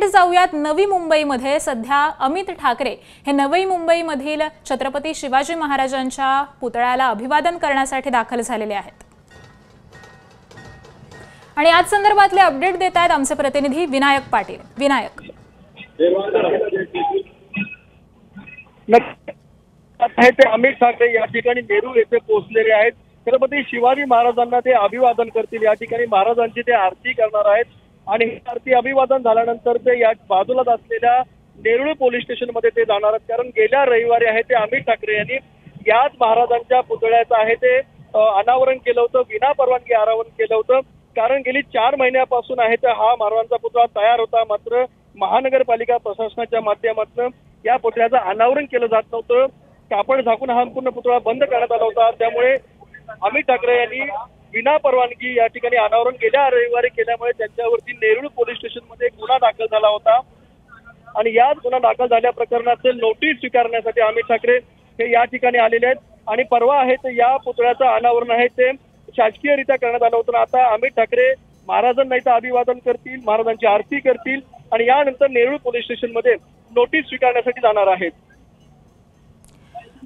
जाऊयात नवी मुंबईमध्ये। सध्या अमित ठाकरे हे नवी मुंबईमधील छत्रपती शिवाजी महाराजांच्या पुतळ्याला अभिवादन करण्यासाठी दाखल झालेले आहेत आणि आज संदर्भातले अपडेट देत आहेत आमचे प्रतिनिधी विनायक पाटील। विनायक, अमित ठाकरे या ठिकाणी नेरूळ येथे पोहोचलेले आहेत। छत्रपती शिवाजी महाराजांना ते अभिवादन करतील। या ठिकाणी महाराजांची ते आरती करणार आहेत आणि ही आरती अभिवादन झाल्यानंतर ते या बाजूला असलेल्या नेरूळ पोलीस स्टेशन मध्ये ते जाणार आहेत। कारण गेल्या रविवारी आहे ते अमित ठाकरे यांनी याच महाराजांच्या पुतळ्याचं आहे ते अनावरण केलं होतं, विना परवानगी अनावरण केलं होतं। कारण गेली 4 महिन्यापासून आहे तर हा महाराजांचा पुतळा तयार होता, मात्र महानगरपालिका प्रशासनाच्या माध्यमातून या पुतळ्याचं अनावरण केलं जात नव्हतं। कापड झाकून हा संपूर्ण पुतळा बंद करण्यात आला होता। त्यामुळे अमित ठाकरे यांनी विना परवानगी या ठिकाणी अनावरण गेल्या रविवारी केल्यामुळे त्यांच्यावरती नेरूळ पोलीस स्टेशन मध्ये गुन्हा दाखल झाला होता आणि याच गुन्हा दाखल झाल्या प्रकरणाचे नोटीस स्वीकारण्यासाठी अमित ठाकरे हे या ठिकाणी आलेले आहेत आणि परवा आहे तर या पुतळ्याचं अनावरण आहे ते शासकीयरित्या करण्यात आलं होतं। आता अमित ठाकरे महाराजांना इथं अभिवादन करतील, महाराजांची आरती करतील आणि यानंतर नेरूळ पोलीस स्टेशन मध्ये नोटीस स्वीकारण्यासाठी जाणार आहेत।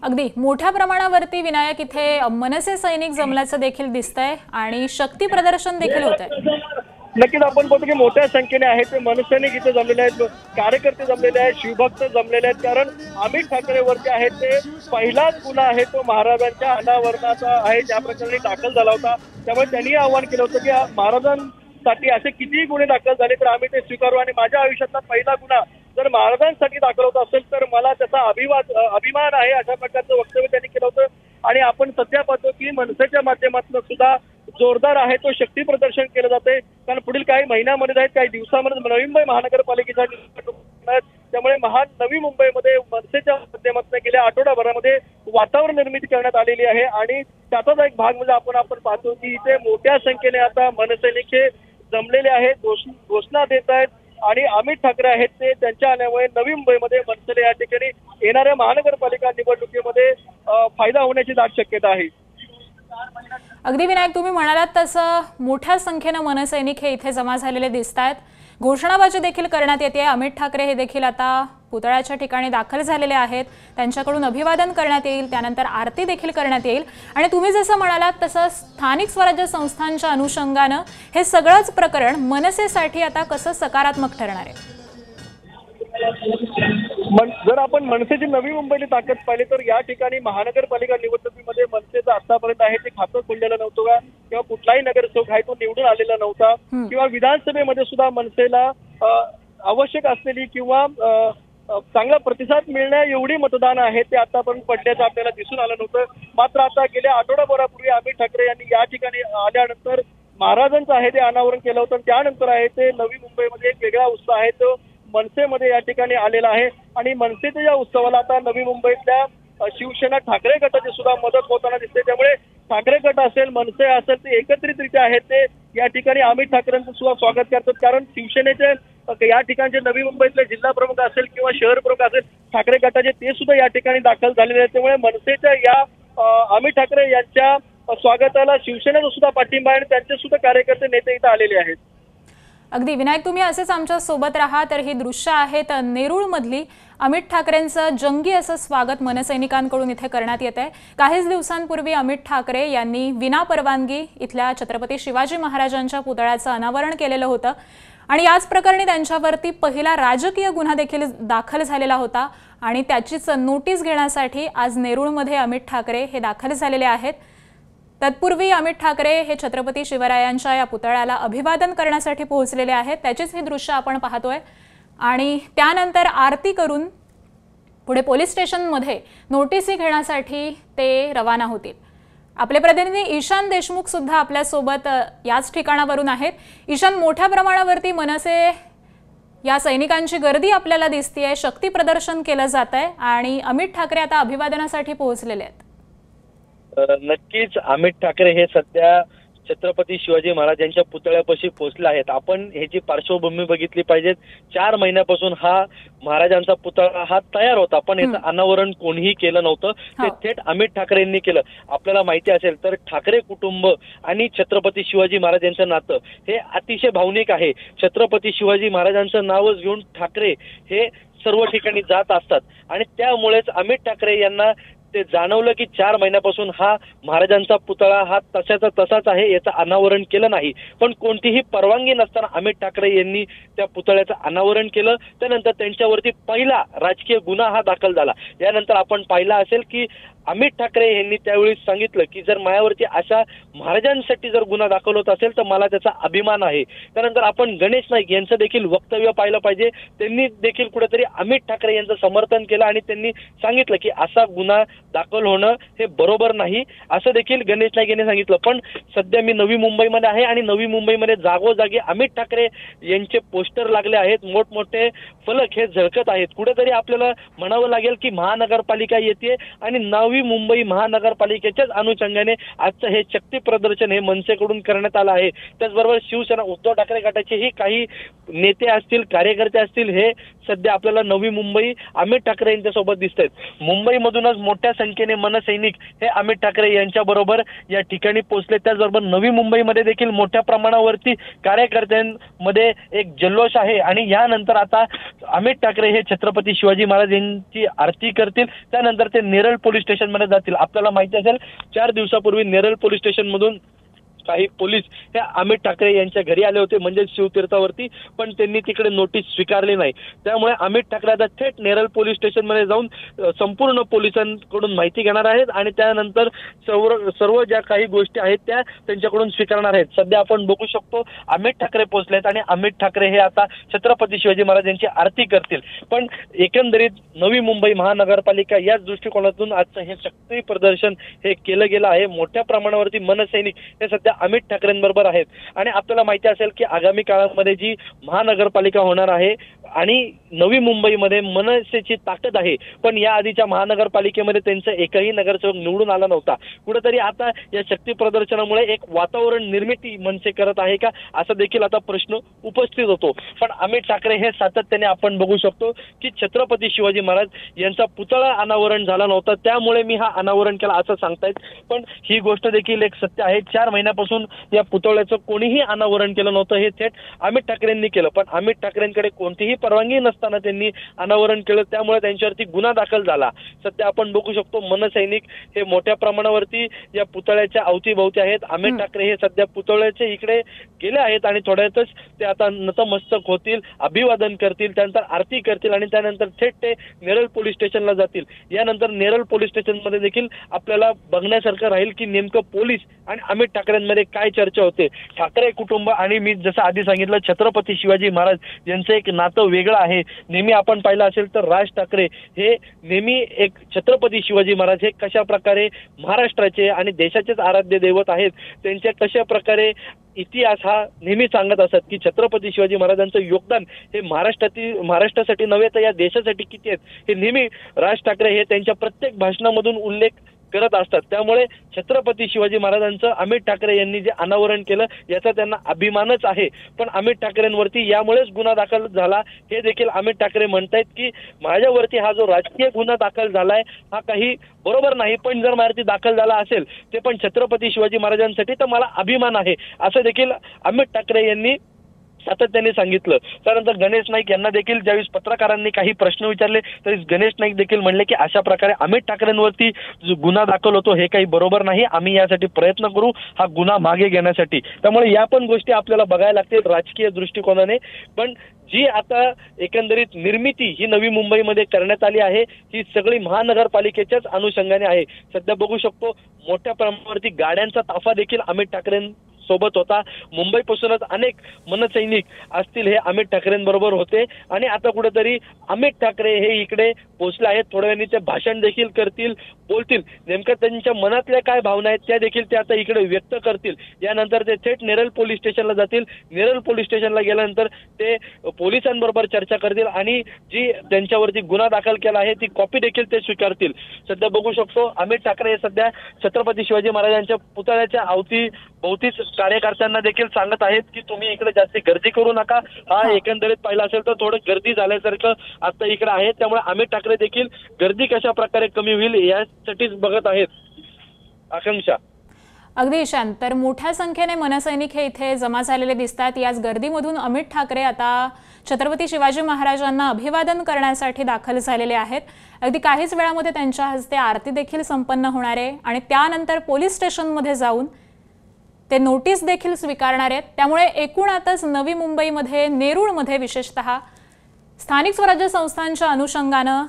अगदी मोठ्या प्रमाणावरती विनायक इथे मनसे सैनिक जमल्याचं देखील दिसतंय आणि शक्ती प्रदर्शन देखील होत आहे। नक्कीच आपण बघतो की मोठ्या संख्येने आहे ते मनसैनिक इथे जमलेले आहेत, कार्यकर्ते जमलेले आहेत, शिवभक्त जमलेले आहेत। कारण अमित ठाकरेवरती आहे ते पहिलाच गुन्हा आहे तो महाराजांच्या अनावरणाचा आहे, ज्या प्रकरणी दाखल झाला होता। त्यामुळे त्यांनी आवाहन केलं होतं की महाराजांसाठी असे कितीही गुन्हे दाखल झाले तर आम्ही ते स्वीकारू आणि माझ्या आयुष्यातला पहिला गुन्हा जर महाराजांसाठी दाखल होत असेल तर मला त्याचा अभिमान आहे, अशा प्रकारचं वक्तव्य त्यांनी केलं होतं। आणि आपण सध्या पाहतो की मनसेच्या माध्यमातून सुद्धा जोरदार आहे तो शक्ती प्रदर्शन केलं जाते। कारण पुढील काही महिन्यामध्ये आहेत, काही दिवसामध्ये नवी मुंबई महानगरपालिकेच्या निवडणूक आहेत। त्यामुळे नवी मुंबईमध्ये मनसेच्या माध्यमातून गेल्या आठवडाभरामध्ये वातावरण निर्मिती करण्यात आलेली आहे आणि त्याचाच एक भाग म्हणजे आपण पाहतो की इथे मोठ्या संख्येने आता मनसैनिक हे जमलेले आहेत, घोषणा देत आहेत आणि अमित ठाकरे आहेत ते त्यांच्या आल्यामुळे नवी मुंबईमध्ये मनसेला या ठिकाणी येणाऱ्या महानगरपालिका निवडणुकीमध्ये फायदा होण्याची दाट शक्यता आहे। अगदी विनायक, तुम्ही म्हणालात तसं मोठ्या संख्येने मनसैनिक हे इथे जमा झालेले दिसत आहेत, घोषणाबाजी देखील करण्यात येते। अमित ठाकरे हे देखील आता पुतळ्याच्या ठिकाणी दाखल झालेले आहेत, त्यांच्याकडून अभिवादन करण्यात येईल, त्यानंतर आरती देखील करण्यात येईल आणि तुम्ही जसं म्हणालात तसं स्थानिक स्वराज्य संस्थांच्या अनुषंगानं हे सगळंच प्रकरण मनसेसाठी आता कसं सकारात्मक ठरणार आहे? जर आपण मनसेची नवी मुंबईची ताकद पाहिली तर या ठिकाणी महानगरपालिका निवडणुकीमध्ये मनसेचं आतापर्यंत आहे ते खातं खोललेलं नव्हतं का, किंवा कुठलाही नगरसेवक आहे तो निवडून आलेला नव्हता, किंवा विधानसभेमध्ये सुद्धा मनसेला आवश्यक असलेली किंवा चांगला प्रतिसाद मिळण्या एवढी मतदान आहे ते आतापर्यंत पडल्याचं आपल्याला दिसून आलं नव्हतं। मात्र आता गेल्या आठवडाभरापूर्वी अमित ठाकरे यांनी या ठिकाणी आल्यानंतर महाराजांचं आहे ते अनावरण केलं होतं। त्यानंतर आहे ते नवी मुंबईमध्ये एक वेगळा उत्साह आहे तो मनसेमध्ये या ठिकाणी आलेला आहे आणि मनसेच्या या उत्सवाला आता नवी मुंबईतल्या शिवसेना ठाकरे गटाची सुद्धा मदत होताना दिसते। त्यामुळे ठाकरे गट असेल, मनसे असेल, ते एकत्रितरित्या आहेत ते या ठिकाणी अमित ठाकरेंचं सुद्धा स्वागत करतात। कारण शिवसेनेचे या ठिकाणचे नवी मुंबईतले जिल्हा प्रमुख असेल किंवा शहर प्रमुख असेल, ठाकरे गटाचे ते सुद्धा या ठिकाणी दाखल झालेले आहेत। त्यामुळे मनसेच्या या अमित ठाकरे यांच्या स्वागताला शिवसेनेचा सुद्धा पाठिंबा आणि त्यांचे सुद्धा कार्यकर्ते नेते इथं आलेले आहेत। अगदी विनायक, तुम्ही असेच आमच्या सोबत राहा। तर ही दृश्य आहेत नेरूळ मधली, अमित ठाकरेंचं जंगी असं स्वागत मनसैनिकांकडून इथे करण्यात येत आहे। काहीच दिवसांपूर्वी अमित ठाकरे यांनी विना परवानगी इथल्या छत्रपती शिवाजी महाराजांच्या पुतळ्याचं अनावरण केलेलं होतं आणि याच प्रकरणी त्यांच्यावरती पहिला राजकीय गुन्हा देखील दाखल झालेला होता आणि त्याचीच नोटीस घेण्यासाठी आज नेरूळमध्ये अमित ठाकरे हे दाखल झालेले आहेत। तत्पूर्वी अमित ठाकरे हे छत्रपती शिवरायांच्या या पुतळ्याला अभिवादन करण्यासाठी पोहोचलेले आहेत, त्याचीच ही दृश्य आपण पाहतोय आणि त्यानंतर आरती करून पुढे पोलीस स्टेशनमध्ये नोटीसी घेण्यासाठी ते रवाना होतील। आपले प्रतिनिधी ईशान देशमुख सुद्धा आपल्या सोबत याच ठिकाणावरून आहेत। ईशान, मोठ्या प्रमाणावरती मनसे या सैनिकांची गर्दी आपल्याला दिसतेय, शक्ती प्रदर्शन केलं जात आहे आणि अमित ठाकरे आता अभिवादनासाठी पोहोचलेले आहेत। नक्कीच अमित ठाकरे हे सध्या छत्रपती शिवाजी महाराजांच्या पुतळ्यापाशी पोहोचले आहेत. आपण ह्याची पार्श्वभूमी बघितली पाहिजे. 4 महिन्यापासून हा महाराजांचा पुतळा हा तयार होता, पण याचं अनावरण कोणीही केलं नव्हतं. ते थेट अमित ठाकरे यांनी केलं. आपल्याला माहिती असेल तर ठाकरे कुटुंब आणि छत्रपती शिवाजी महाराजांचं नातं हे अतिशय भावनिक आहे. छत्रपती शिवाजी महाराजांचं नावच घेऊन ठाकरे हे सर्व ठिकाणी जात असतात आणि त्यामुळेच अमित ठाकरे यांना ते जाणवलं की 4 महिन्यापासून हा महाराजांचा पुतळा हा तशाचा तसाच आहे, याचं अनावरण केलं नाही. पण कोणतीही परवानगी नसताना अमित ठाकरे यांनी त्या पुतळ्याचं अनावरण केलं. त्यानंतर त्यांच्यावरती पहिला राजकीय गुन्हा हा दाखल झाला. यानंतर आपण पाहिलं असेल की अमित ठाकरे यांनी त्यावेळी सांगितलं की जर माझ्यावरती अशा महाराजांसाठी जर गुन्हा दाखल होत असेल तर मला त्याचा अभिमान आहे. त्यानंतर आपण गणेश नाईक यांचं देखील वक्तव्य पाहिलं पाहिजे. त्यांनी देखील कुठेतरी अमित ठाकरे यांचं समर्थन केलं आणि त्यांनी सांगितलं की असा गुन्हा दाखल होणं हे बरोबर नाही, असं देखील गणेश नाईक यांनी सांगितलं. पण सध्या मी नवी मुंबईमध्ये आहे आणि नवी मुंबईमध्ये जागोजागी अमित ठाकरे यांचे पोस्टर लागले आहेत, मोठमोठे फलक हे झळकत आहेत. कुठेतरी आपल्याला म्हणावं लागेल की महानगरपालिका येते आणि नवी मुंबई महानगरपालिकेच्याच अनुषंगाने आजचं हे शक्ती प्रदर्शन हे मनसेकडून करण्यात आलं आहे. त्याचबरोबर शिवसेना उद्धव ठाकरे गटाचेही काही नेते असतील, कार्यकर्ते असतील, हे सध्या आपल्याला नवी मुंबई अमित ठाकरे यांच्या सोबत दिसत आहेत. मुंबईमधूनच मोठ्या संख्येने मनसैनिक हे अमित ठाकरे यांच्या बरोबर या ठिकाणी पोहोचले. त्याचबरोबर नवी मुंबईमध्ये देखील मोठ्या प्रमाणावरती कार्यकर्त्यांमध्ये एक जल्लोष आहे आणि यानंतर आता अमित ठाकरे हे छत्रपती शिवाजी महाराज यांची आरती करतील. त्यानंतर ते नेरळ पोलीस स्टेशनमध्ये जातील. आपल्याला माहिती असेल 4 दिवसापूर्वी नेरळ पोलीस स्टेशनमधून काही पोलीस हे अमित ठाकरे यांच्या घरी आले होते, म्हणजे शिवतीर्थावरती, पण त्यांनी तिकडे नोटीस स्वीकारली नाही. त्यामुळे अमित ठाकरे आता थेट नेरळ पोलीस स्टेशनमध्ये जाऊन संपूर्ण पोलिसांकडून माहिती घेणार आहेत आणि त्यानंतर सर्व ज्या काही गोष्टी आहेत त्या त्यांच्याकडून स्वीकारणार आहेत. सध्या आपण बघू शकतो अमित ठाकरे पोहोचलेत आणि अमित ठाकरे हे आता छत्रपती शिवाजी महाराज यांची आरती करतील. पण एकंदरीत नवी मुंबई महानगरपालिका याच दृष्टिकोनातून आजचं हे शक्ती प्रदर्शन हे केलं गेलं आहे. मोठ्या प्रमाणावरती मनसैनिक हे सध्या अमित ठाकरेंबरोबर आहेत आणि आपल्याला माहिती असेल की आगामी काळामध्ये जी महानगरपालिका होणार आहे आणि नवी मुंबईमध्ये मनसेची ताकद आहे, पण या आधीच्या महानगरपालिकेमध्ये त्यांचं एकही नगरसेवक निवडून आला नव्हता. कुठेतरी आता या शक्ती प्रदर्शनामुळे एक वातावरण निर्मिती मनसे करत आहे का, असा देखील आता प्रश्न उपस्थित होतो. पण अमित ठाकरे हे सातत्याने आपण बघू शकतो की छत्रपती शिवाजी महाराज यांचा पुतळा अनावरण झाला नव्हता, त्यामुळे मी हा अनावरण केला असं सांगतायत. पण ही गोष्ट देखील एक सत्य आहे. 4 महिन्यापासून या पुतळ्याचं कोणीही अनावरण केलं नव्हतं, हे थेट अमित ठाकरेंनी केलं. पण अमित ठाकरेंकडे कोणतीही परवानगी नसताना त्यांनी अनावरण केलं, त्यामुळे त्यांच्यावरती गुन्हा दाखल झाला. सध्या आपण बघू शकतो मनसैनिक हे मोठ्या प्रमाणावरती या पुतळ्याच्या अवतीभोवती आहेत. अमित ठाकरे हे सध्या पुतळ्याच्या इकडे गेले आहेत आणि थोड्यातच ते आता नतमस्तक होतील, अभिवादन करतील, त्यानंतर आरती करतील आणि त्यानंतर थेट ते नेरळ पोलीस स्टेशनला जातील. यानंतर नेरळ पोलीस स्टेशनमध्ये देखील आपल्याला बघण्यासारखं राहील की नेमकं पोलीस आणि अमित ठाकरेंमध्ये काय चर्चा होते. ठाकरे कुटुंब आणि मी जसं आधी सांगितलं छत्रपती शिवाजी महाराज यांचं एक नातं वेगळं आहे. नेहमी आपण पाहिलं असेल तर राज ठाकरे हे नेहमी एक छत्रपती शिवाजी महाराज हे कशा प्रकारे महाराष्ट्राचे आणि देशाचेच आराध्य दैवत आहेत, त्यांच्या कशा प्रकारे इतिहास हा नेहमी सांगत असत की छत्रपती शिवाजी महाराजांचं योगदान हे महाराष्ट्रासाठी नव्हे तर या देशासाठी किती आहेत, हे नेहमी राज ठाकरे हे त्यांच्या प्रत्येक भाषणामधून उल्लेख करत असतात. त्यामुळे छत्रपती शिवाजी महाराजांचं अमित ठाकरे यांनी जे अनावरण केलं याचा त्यांना अभिमानच आहे. पण अमित ठाकरेंवरती यामुळेच गुन्हा दाखल झाला हे देखील अमित ठाकरे म्हणतायत की माझ्यावरती हा जो राजकीय गुन्हा दाखल झालाय हा काही बरोबर नाही, पण जर माझ्यावरती दाखल झाला असेल ते पण छत्रपती शिवाजी महाराजांसाठी तर मला अभिमान आहे, असं देखील अमित ठाकरे यांनी सातत्याने सांगितलं. त्यानंतर गणेश नाईक यांना देखील ज्यावेळेस पत्रकारांनी काही प्रश्न विचारले तरी गणेश नाईक देखील म्हणले की अशा प्रकारे अमित ठाकरेंवरती जो गुन्हा दाखल होतो हे काही बरोबर नाही, आम्ही यासाठी प्रयत्न करू हा गुन्हा मागे घेण्यासाठी. त्यामुळे या पण गोष्टी आपल्याला बघायला लागतील राजकीय दृष्टिकोनाने. पण जी आता एकंदरीत निर्मिती ही नवी मुंबईमध्ये करण्यात आली आहे ही सगळी महानगरपालिकेच्याच अनुषंगाने आहे. सध्या बघू शकतो मोठ्या प्रमाणावरती गाड्यांचा ताफा देखील अमित ठाकरे सोबत होता. मुंबईपासूनच अनेक मनसैनिक असतील हे अमित ठाकरेंबरोबर होते आणि आता कुठेतरी अमित ठाकरे हे इकडे पोहोचले आहेत. थोड्या वेळाने ते भाषण देखील करतील, बोलतील, नेमकं त्यांच्या मनातल्या काय भावना आहेत त्या देखील ते आता इकडे व्यक्त करतील. यानंतर ते थेट नेरळ पोलीस स्टेशनला जातील. नेरळ पोलीस स्टेशनला गेल्यानंतर ते पोलिसांबरोबर चर्चा करतील आणि जी त्यांच्यावरती गुन्हा दाखल केला आहे ती कॉपी देखील ते स्वीकारतील. सध्या बघू शकतो अमित ठाकरे हे सध्या छत्रपती शिवाजी महाराजांच्या पुतळ्याच्या बहुतेक कार्यकर्त्यांना देखील सांगत आहेत की तुम्ही इकडे जास्ती गर्दी करू नका। हा एकंदरीत पाहिला असेल तर थोडं गर्दी झाल्यासारखं आता इकडे आहे, त्यामुळे अमित ठाकरे देखील गर्दी कशा प्रकारे कमी होईल यासाठीच बघत आहेत। आकांक्षा अगदी ईशान, तर मोठ्या संख्येने मनसैनिक हे इथे जमा झालेले दिसतात। याच गर्दीमधून अमित ठाकरे आता छत्रपती शिवाजी महाराजांना अभिवादन करण्यासाठी दाखल झालेले आहेत। अगदी काहीच वेळामध्ये त्यांच्या हस्ते आरती देखील संपन्न होणार आहे आणि त्यानंतर पोलीस स्टेशनमध्ये जाऊन ते नोटीस देखील स्वीकारणार आहेत। त्यामुळे एकूणातच नवी मुंबईमध्ये नेरूळमध्ये विशेषतः स्थानिक स्वराज्य संस्थांच्या अनुषंगाने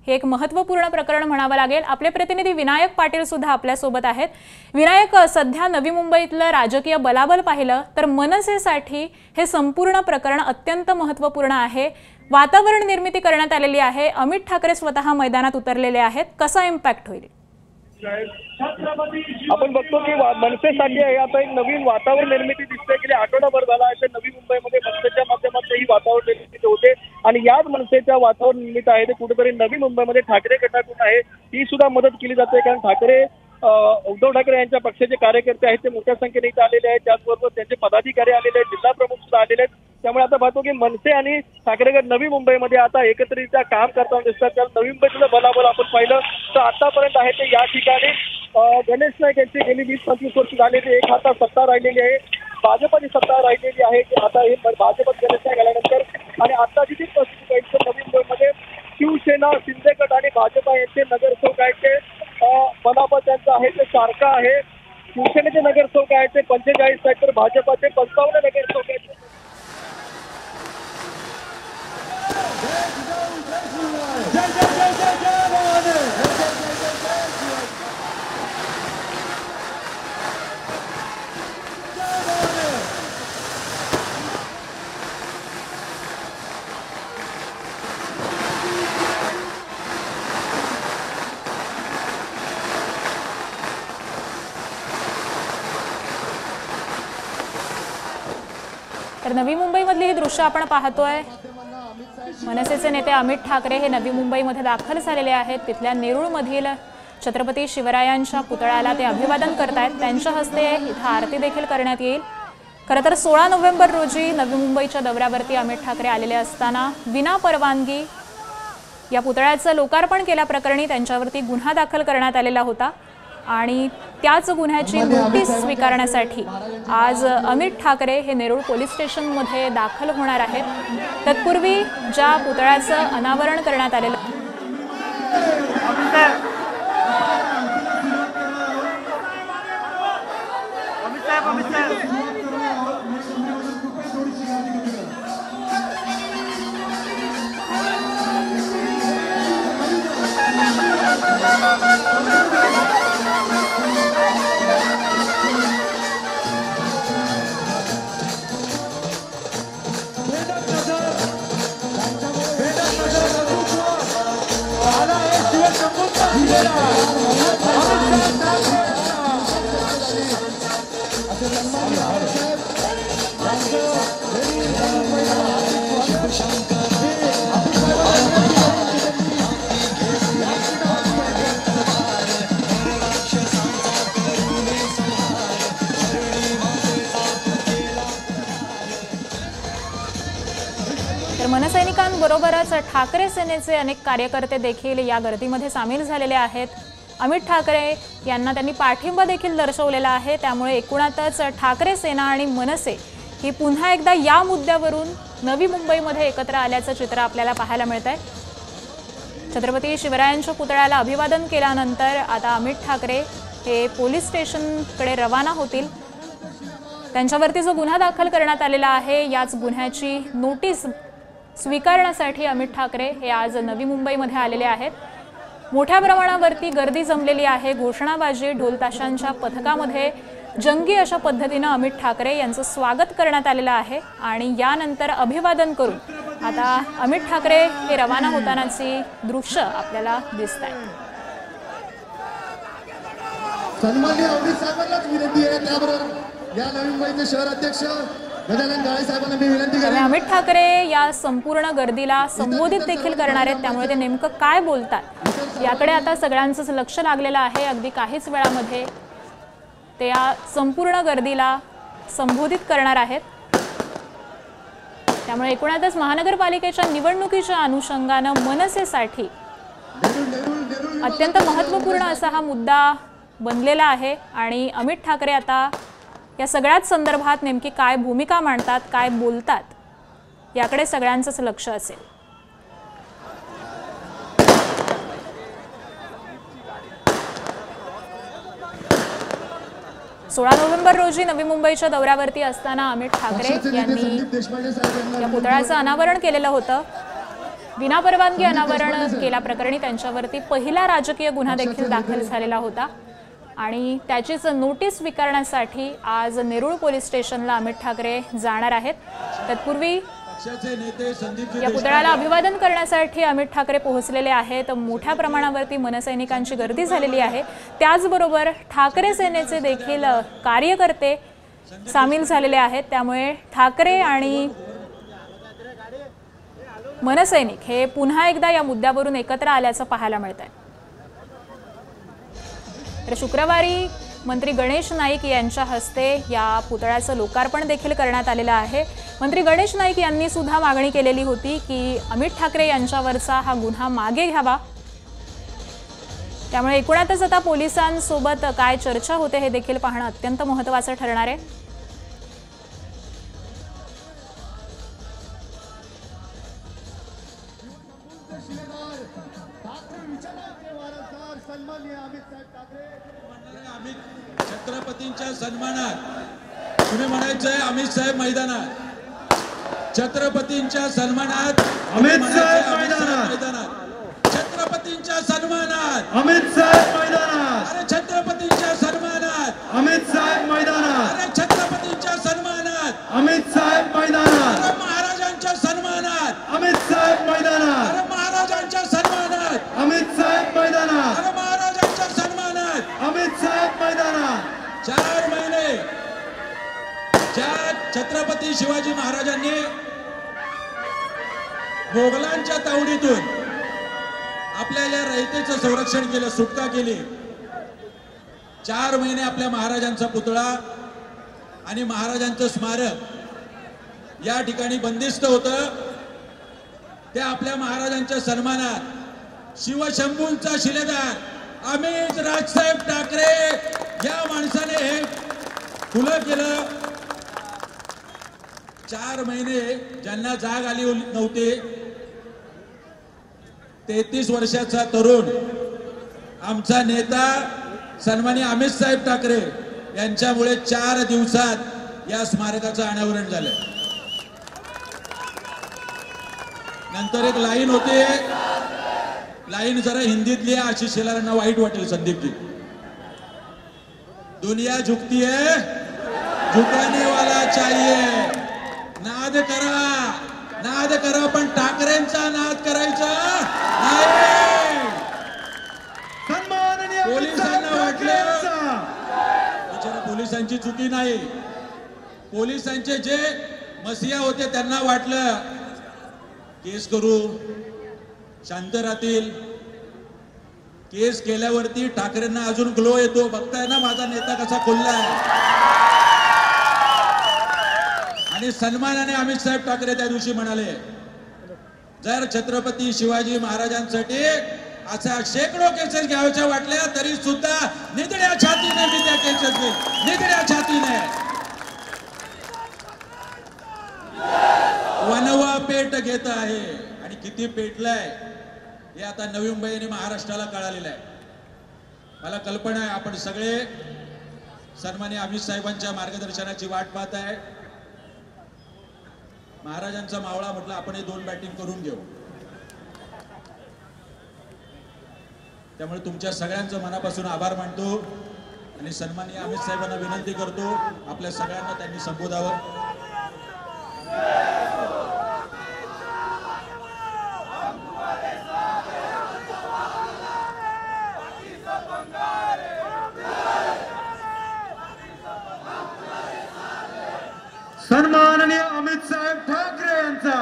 हे एक महत्त्वपूर्ण प्रकरण म्हणावं लागेल। आपले प्रतिनिधी विनायक पाटील सुद्धा आपल्या सोबत आहेत। विनायक, सध्या नवी मुंबईतलं राजकीय बलाबल पाहिलं तर मनसेसाठी हे संपूर्ण प्रकरण अत्यंत महत्त्वपूर्ण आहे। वातावरण निर्मिती करण्यात आलेली आहे, अमित ठाकरे स्वतः मैदानात उतरलेले आहेत, कसा इम्पॅक्ट होईल? आपण बघतो की मनसेसाठी आता एक नवीन वातावरण निर्मिती दिसते। गेले आठवडाभर झाला आहे नवी मुंबईमध्ये मनसेच्या माध्यमातून ही वातावरण निर्मिती होते आणि याच मनसेच्या वातावरण निर्मिती आहे ते कुठेतरी नवी मुंबईमध्ये ठाकरे गटाकडून आहे ही सुद्धा मदत केली जाते। कारण ठाकरे उद्धव ठाकरे यांच्या पक्षाचे कार्यकर्ते आहेत ते मोठ्या संख्येने इथे आलेले आहेत, त्याचबरोबर त्यांचे पदाधिकारी आलेले आहेत, जिल्हा प्रमुख सुद्धा आलेले आहेत। त्यामुळे आता पाहतो की मनसे आणि ठाकरे गट नवी मुंबईमध्ये आता एकत्रितरित्या काम करताना दिसतात। कारण नवी मुंबईतलं बलाबल आपण पाहिलं तर आतापर्यंत आहे ते या ठिकाणी गणेश नाईक यांची गेली 20-25 वर्ष झाले ते एक हातात सत्ता राहिलेली आहे, भाजपची सत्ता राहिलेली आहे। आता हे भाजपत गणेश नाईक आल्यानंतर आणि आताची जी परिस्थिती नवी मुंबईमध्ये शिवसेना, शिंदे गट आणि भाजपा यांचे नगरसेवक आहेत ते बलाबल त्यांचं आहे ते सारखं आहे। शिवसेनेचे नगरसेवक आहेत ते 45 आहेत तर भाजपाचे 55 नगरसेवक आहेत। तर नवी मुंबईमधली ही दृश्य आपण पाहतोय। मनसेचे नेते अमित ठाकरे हे नवी मुंबईमध्ये दाखल झालेले आहेत। तिथल्या नेरूळमधील छत्रपती शिवरायांच्या पुतळ्याला ते अभिवादन करतायत। त्यांच्या हस्ते इथं आरती देखील करण्यात येईल। खरं तर 16 नोव्हेंबर रोजी नवी मुंबईच्या दौऱ्यावरती अमित ठाकरे आलेले असताना विना परवानगी या पुतळ्याचं लोकार्पण केल्याप्रकरणी त्यांच्यावरती गुन्हा दाखल करण्यात आलेला होता आणि त्याच गुन्ह्याची नोटीस स्वीकारण्यासाठी आज अमित ठाकरे हे नेरूळ पोलीस स्टेशनमध्ये दाखल होणार आहेत। तत्पूर्वी ज्या पुतळ्याचं अनावरण करण्यात आलेलं मनसैनिकांबरोबरच ठाकरे सेनेचे अनेक कार्यकर्ते देखील या गर्दीमध्ये सामील झालेले आहेत। अमित ठाकरे यांना त्यांनी पाठिंबा देखील दर्शवलेला आहे। त्यामुळे एकूणातच ठाकरे सेना आणि मनसे ही पुन्हा एकदा या मुद्द्यावरून नवी मुंबईमध्ये एकत्र आल्याचं चित्र आपल्याला पाहायला मिळतंय। छत्रपती शिवरायांच्या पुतळ्याला अभिवादन केल्यानंतर आता अमित ठाकरे हे पोलीस स्टेशनकडे रवाना होतील। त्यांच्यावरती जो गुन्हा दाखल करण्यात आलेला आहे याच गुन्ह्याची नोटीस स्वीकारण्यासाठी अमित ठाकरे हे आज नवी मुंबईमध्ये आलेले आहेत। मोठ्या प्रमाणावरती गर्दी जमलेली आहे। घोषणाबाजी, ढोलताशांच्या पथकामध्ये जंगी अशा पद्धतीने अमित ठाकरे यांचं स्वागत करण्यात आलेलं आहे आणि यानंतर अभिवादन करून आता अमित ठाकरे हे रवाना होतानाची दृश्य आपल्याला दिसत आहे। सन्माननीय अमित साहेबांनाच विनंती आहे, त्याबरोबर या नवी मुंबईचे शहराध्यक्ष गजानन काळे साहेबांना मी विनंती करतो। अमित ठाकरे या संपूर्ण गर्दीला संबोधित देखील करणार आहेत, त्यामुळे ते नेमकं काय बोलतात याकडे आता सगळ्यांचंच लक्ष लागलेलं आहे। अगदी काहीच वेळामध्ये ते या संपूर्ण गर्दीला संबोधित करणार आहेत। त्यामुळे एकूणातच महानगरपालिकेच्या निवडणुकीच्या अनुषंगानं मनसेसाठी अत्यंत महत्त्वपूर्ण असा हा मुद्दा बनलेला आहे आणि अमित ठाकरे आता या सगळ्याच संदर्भात नेमकी काय भूमिका मांडतात, काय बोलतात याकडे सगळ्यांचंच लक्ष असेल। 16 नोव्हेंबर रोजी नवी मुंबईच्या दौऱ्यावरती असताना अमित ठाकरे यांनी या पुतळ्याचं अनावरण केलेलं होतं। विनापरवानगी अनावरण केल्याप्रकरणी त्यांच्यावरती पहिला राजकीय गुन्हा देखील दाखल झालेला होता आणि त्याचीच नोटीस स्वीकारण्यासाठी आज नेरूळ पोलीस स्टेशनला अमित ठाकरे जाणार आहेत। तत्पूर्वी या पुतळ्याला अभिवादन करण्यासाठी अमित ठाकरे पोहोचलेले आहेत। मोठ्या प्रमाणावरती मनसैनिकांची गर्दी झालेली आहे। त्याचबरोबर ठाकरे सेनेचे देखील कार्यकर्ते सामील झालेले आहेत। त्यामुळे ठाकरे आणि मनसैनिक हे पुन्हा एकदा या मुद्द्यावरून एकत्र आल्याचं पाहायला मिळतंय। तर शुक्रवारी मंत्री गणेश नाईक यांच्या हस्ते या पुतळ्याचं लोकार्पण देखील करण्यात आलेलं आहे। मंत्री गणेश नाईक यांनी सुद्धा मागणी केलेली होती की अमित ठाकरे यांच्यावरचा हा गुन्हा मागे घ्यावा। त्यामुळे एकूणातच आता पोलिसांसोबत काय चर्चा होते हे देखील पाहणं अत्यंत महत्त्वाचं ठरणार आहे। छत्रपतींच्या सन्मानात तुम्ही म्हणायचंय अमित साहेब मैदानात, छत्रपतींच्या सन्मानात अमित साहेब मैदानात, छत्रपतींच्या सन्मानात अमित साहेब मैदानात, अरे छत्रपतींच्या सन्मानात अमित साहेब मैदानात, अरे छत्रपतींच्या सन्मानात अमित साहेब मैदानात, अरे महाराजांच्या सन्मानात अमित साहेब मैदानात, अरे महाराजांच्या सन्मानात अमित साहेब मैदानात, अरे महाराजांच्या सन्मानात अमित साहेब मैदानात। 4 महिने ज्या छत्रपती शिवाजी महाराजांनी मोगलांच्या तावडीतून आपल्या या रयतेचं संरक्षण केलं, सुटका केली, 4 महिने आपल्या महाराजांचा पुतळा आणि महाराजांचं स्मारक या ठिकाणी बंदिस्त होतं। त्या आपल्या महाराजांच्या सन्मानात शिवशंभूंचा शिलेदार अमित राजसाहेब ठाकरे या माणसाने हे खुलं केलं। 4 महिने ज्यांना जाग आली नव्हती, 33 वर्षाचा तरुण आमचा नेता सन्माननीय अमित साहेब ठाकरे यांच्यामुळे 4 दिवसात या स्मारकाचं अनावरण झालं। नंतर एक लाईन होती, लाईन जरा हिंदीतली आहे, आशिष शेलारांना वाईट वाटेल संदीपजी। दुनिया झुकती है, झुकाने वाला चाहिए। नाद करा पण ठाकरेंचा नाद करायचा नाही। पोलिसांना वाटलं, बिचारा पोलिसांची चुकी नाही, पोलिसांचे जे मसिया होते त्यांना वाटलं केस करू, शांत राहतील। केस केल्यावरती ठाकरेंना अजून ग्लो येतो, बघताय ना माझा नेता कसा खुललाय। आणि सन्मानाने अमित साहेब ठाकरे त्या दिवशी म्हणाले, जर छत्रपती शिवाजी महाराजांसाठी अशा शेकडो केसेस घ्यायच्या वाटल्या तरी सुद्धा निधड्या छातीने मी त्या केसेस घेईन, निधड्या छातीने। वनवा पेट घेत आहे आणि किती पेटलाय हे आता नवी मुंबई आणि महाराष्ट्राला कळालेलं आहे। मला कल्पना आहे आपण सगळे सन्माननीय अमित साहेबांच्या मार्गदर्शनाची वाट पाहत आहे। महाराजांचा मावळा म्हटलं आपण हे 2 बॅटिंग करून घेऊ। त्यामुळे तुमच्या सगळ्यांचं मनापासून आभार मानतो आणि सन्माननीय अमित साहेबांना विनंती करतो आपल्या सगळ्यांना त्यांनी संबोधावं। सन्माननीय अमित साहेब ठाकरे यांचा,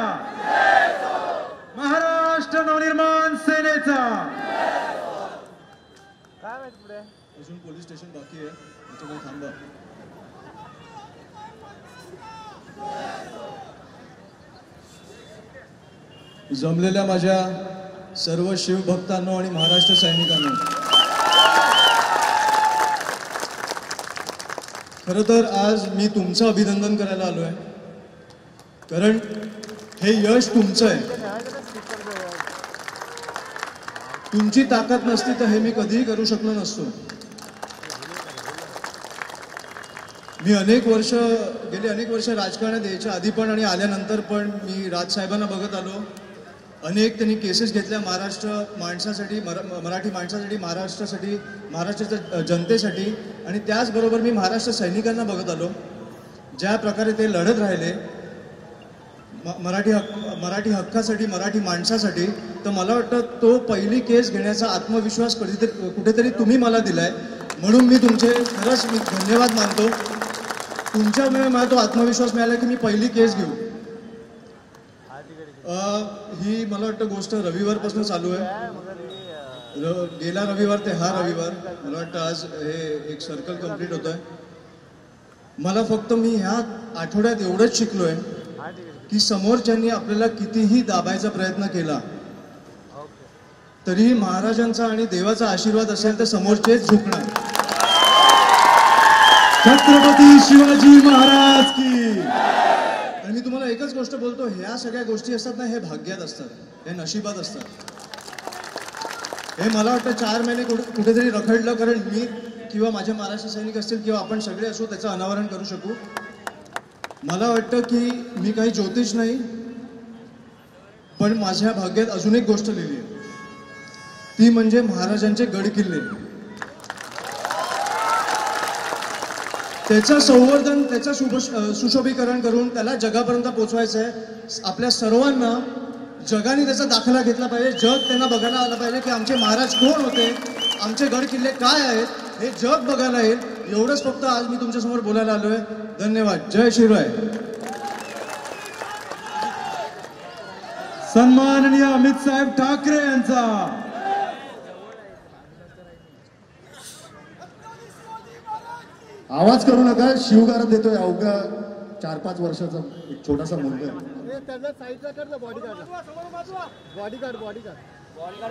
महाराष्ट्र नवनिर्माण सेनेचा, अजून पोलीस स्टेशन बाकी आहे, त्याच्यामुळे थांबा. जमलेल्या माझ्या सर्व शिवभक्तांनो आणि महाराष्ट्र सैनिकांनो, खरं तर आज मी तुमचं अभिनंदन करायला आलो आहे, कारण हे यश तुमचं आहे. तुमची ताकद नसती तर हे मी कधीही करू शकलो नसतो. मी गेली अनेक वर्ष राजकारणात यायच्या आधी पण आणि आल्यानंतर पण मी राजसाहेबांना बघत आलो. अनेक त्यांनी केसेस घेतल्या महाराष्ट्र माणसासाठी, मराठी माणसासाठी, महाराष्ट्रासाठी, महाराष्ट्राच्या जनतेसाठी. आणि त्याचबरोबर मी महाराष्ट्र सैनिकांना बघत आलो, ज्या प्रकारे ते लढत राहिले मराठी हक्कासाठी, मराठी माणसासाठी. तर मला वाटतं तो पहिली केस घेण्याचा आत्मविश्वास कुठेतरी तुम्ही मला दिलाय, म्हणून मी तुमचे खरंच मी धन्यवाद मानतो. तुमच्यामुळे मला तो आत्मविश्वास मिळाला की मी पहिली केस घेऊ. ही मला वाटतं गोष्ट रविवारपासून चालू आहे. गेला रविवार ते हा रविवार, मला वाटतं आज हे एक सर्कल कंप्लीट होत आहे. मला फक्त मी ह्या आठवड्यात एवढंच शिकलोय की समोरच्यांनी आपल्याला कितीही दाबायचा प्रयत्न केला तरी महाराजांचा आणि देवाचा आशीर्वाद असेल तर समोरचेच झुकणार. छत्रपती शिवाजी महाराज की. आणि मी तुम्हाला एकच गोष्ट बोलतो, ह्या सगळ्या गोष्टी असतात ना, हे भाग्यात असतात, हे नशिबात असतात. हे मला वाटतं 4 महिने कुठेतरी रखडलं, कारण मी किंवा माझे महाराष्ट्र सैनिक असतील किंवा आपण सगळे असो त्याचं अनावरण करू शकू. मला वाटतं की मी काही ज्योतिष नाही, पण माझ्या भाग्यात अजून एक गोष्ट लिहिली आहे, ती म्हणजे महाराजांचे गड किल्ले. त्याचं संवर्धन, त्याचं सुशोभीकरण करून त्याला जगापर्यंत पोहोचवायचं आहे. आपल्या सर्वांना जगाने त्याचा दाखला घेतला पाहिजे. जग त्यांना बघायला आलं पाहिजे की आमचे महाराज कोण होते, आमचे गड किल्ले काय आहेत, हे जग बघायला येईल. एवढंच फक्त आज मी तुमच्यासमोर बोलायला आलोय. धन्यवाद. जय शिवराय. सन्माननीय अमित साहेब ठाकरे यांचा आवाज करू नका, शिवगारा देतोय अवघा 4-5 वर्षाचा एक छोटासा मुलगा. त्यांना साईडला कर ना, बॉडीगार्ड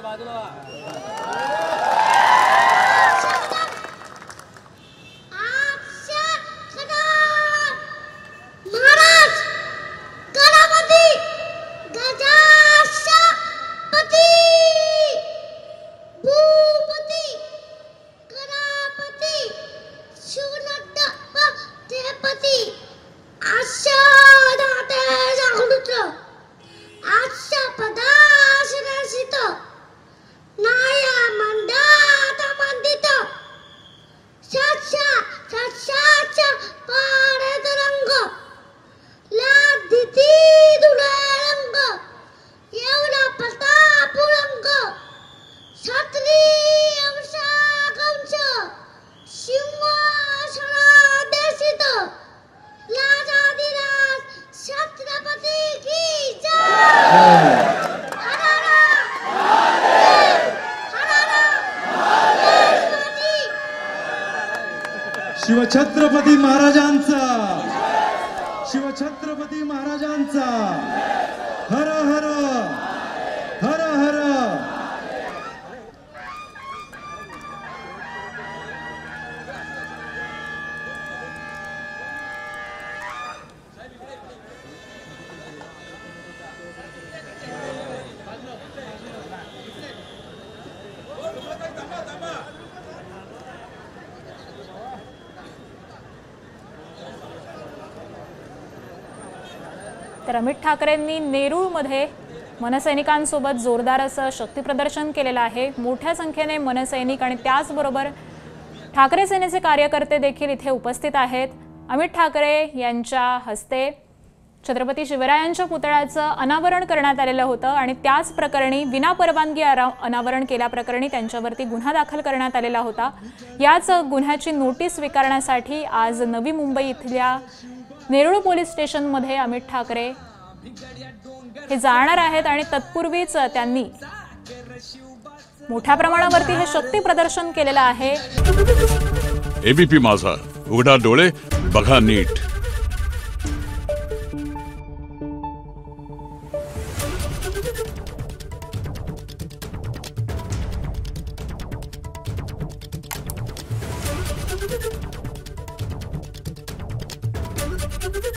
बाजूला. शिवछत्रपती महाराजांचा, शिवछत्रपती महाराजांचा. हर हर हर हर. तर अमित ठाकरेंनी नेरूळमध्ये मनसैनिकांसोबत जोरदार असं शक्तीप्रदर्शन केलेलं आहे. मोठ्या संख्येने मनसैनिक आणि त्याचबरोबर ठाकरे सेनेचे कार्यकर्ते देखील इथे उपस्थित आहेत. अमित ठाकरे यांच्या हस्ते छत्रपती शिवरायांच्या पुतळ्याचं अनावरण करण्यात आलेलं होतं आणि त्याच प्रकरणी विनापरवानगी अनावरण केल्याप्रकरणी त्यांच्यावरती गुन्हा दाखल करण्यात आलेला होता. याच गुन्ह्याची नोटीस स्वीकारण्यासाठी आज नवी मुंबई इथल्या नेरूळ पोलीस स्टेशनमध्ये अमित ठाकरे हे जाणार आहेत आणि तत्पूर्वीच त्यांनी मोठ्या प्रमाणावरती हे शक्ती प्रदर्शन केलेलं आहे. एबीपी माझा, उघडा डोळे बघा नीट.